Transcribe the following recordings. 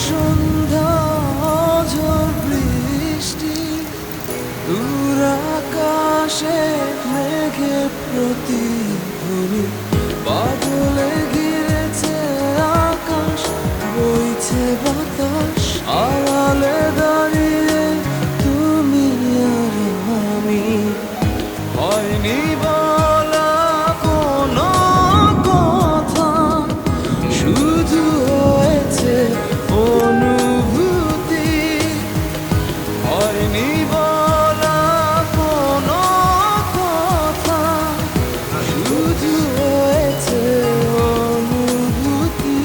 সন্ধ্যা ঝড় বৃষ্টি দূর আকাশে মেঘে প্রতিধ্বনি বাদলে ঘিরেছে আকাশ বইছে বাতাস আড়ালে দাঁড়িয়ে তুমি আর আমি হয়নি বলা কোনো কথা শুধু হয়েছে অনুভূতি হয়নি বলা কোনো কথা শুধু হয়েছে অনুভূতি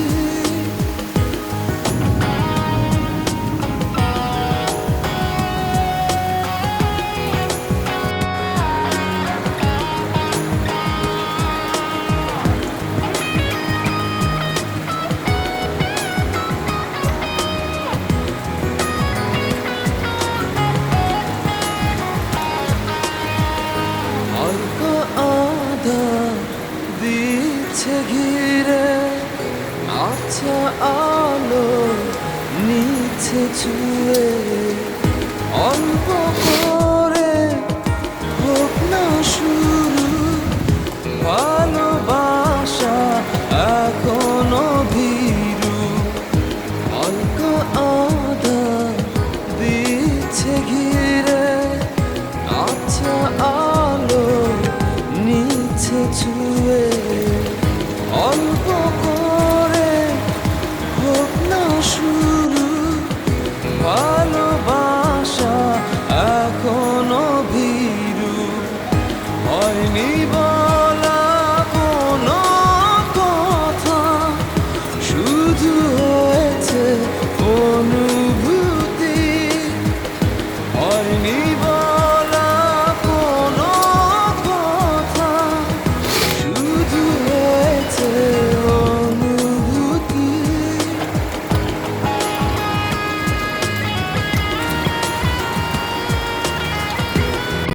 অল্প আধা দিচ্ছে ঘিরে আচ্ছা আলো নিচ্ছে ছুঁয়ে অল্প করে হোক না শুরু ভালোবাসা এখনো ভীরু অল্প আধা দিচ্ছে ঘিরে আচ্ছা আলো নিচ্ছে ছুঁয়ে অল্প করে হোক না শুরু ভালোবাসা এখনো ভীরু হয়নি বলা কোনো কথা শুধু হয়েছে অনুভূতি হয়নি